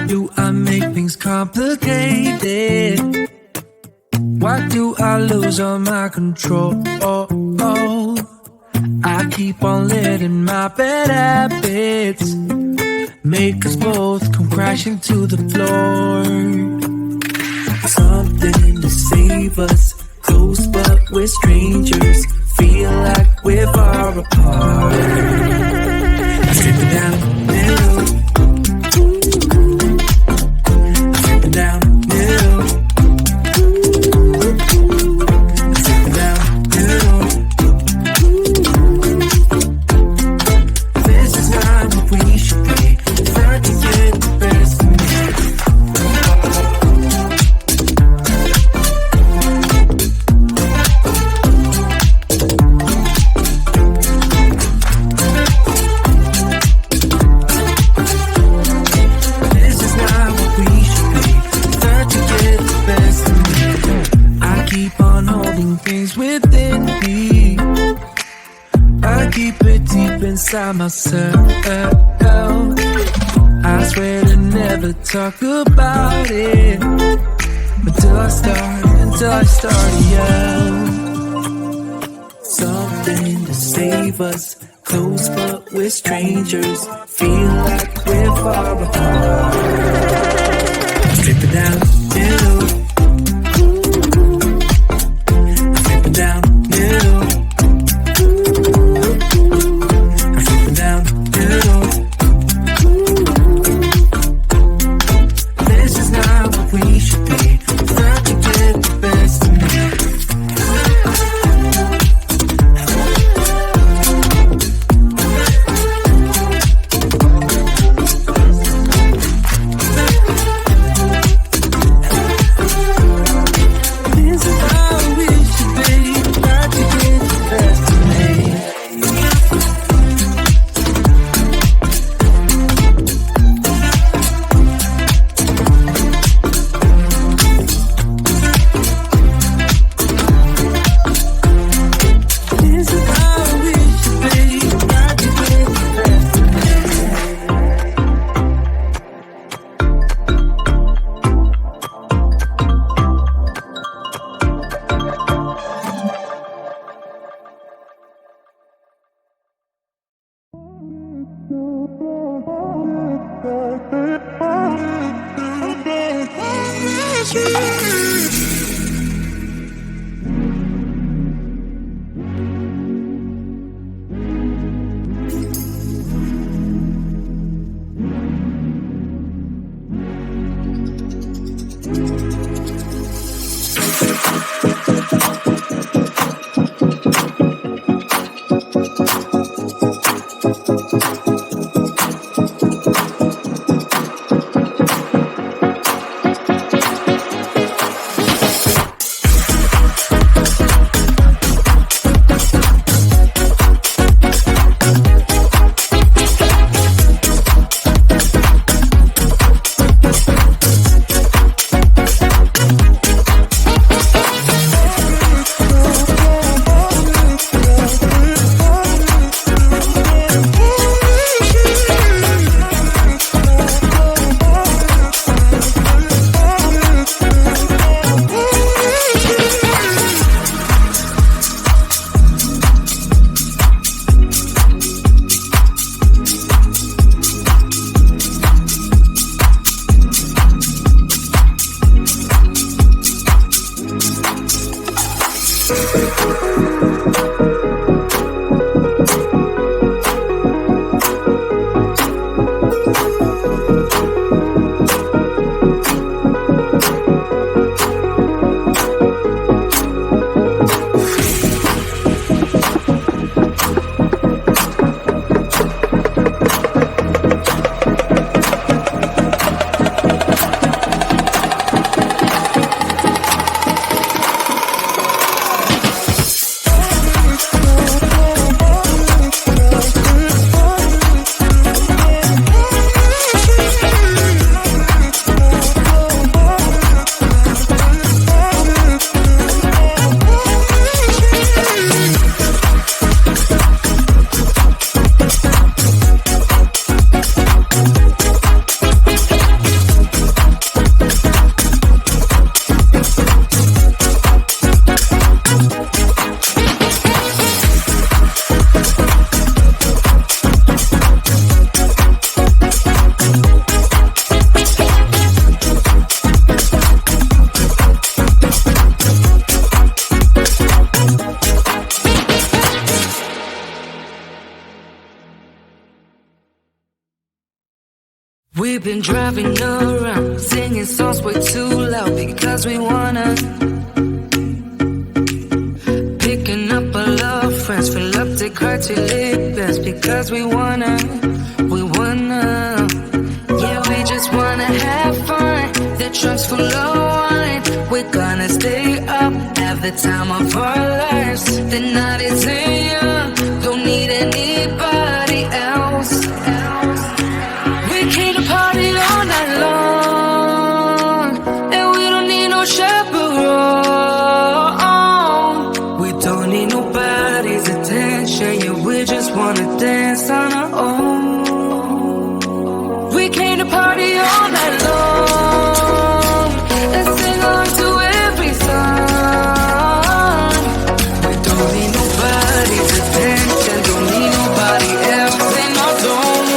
do I make things complicated? Why do I lose all my control? I keep on letting my bad habits make us both come crashing to the floor. Something to save us, close but we're strangers. Feel like we're far apart. Stripping down middle, stripping down middle, stripping down middle. This is not what we should be. Start to get the best of me. Inside myself, I swear to never talk about it until I start to yell. Something to save us, close but we're strangers. Feel like we're far apart. Strip it down, middle. Strip it down, middle. We've been driving around, singing songs way too loud because we wanna. Picking up our love friends, fill up the car till it bends because we wanna. Yeah, we just wanna have fun. The trunk's full of wine. We're gonna stay up, have the time of our lives. The night is young, don't need anybody else. We came to party all night long, and we don't need no chaperone. We don't need nobody's attention, yeah, we just wanna dance on our own. We came to party all night long and sing along to every song. We don't need nobody's attention, don't need nobody else in our zone.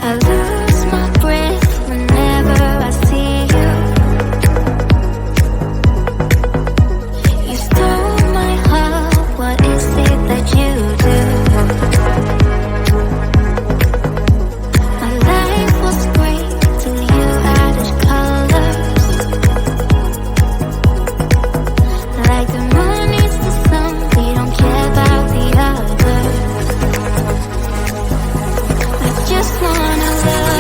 I lose my breath whenever I see you. You stole my heart, what is it that you do? My life was great till you added colors. Like the moon is the sun, we don't care about the others. I just wanna love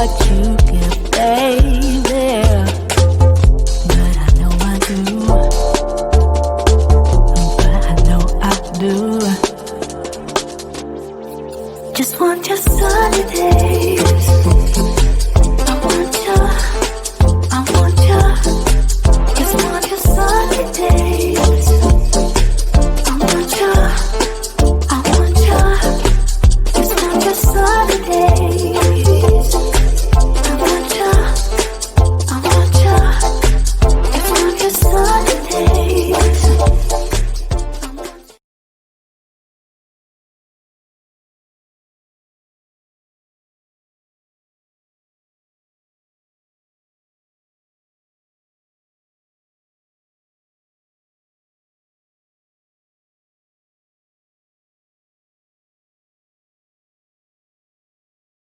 what you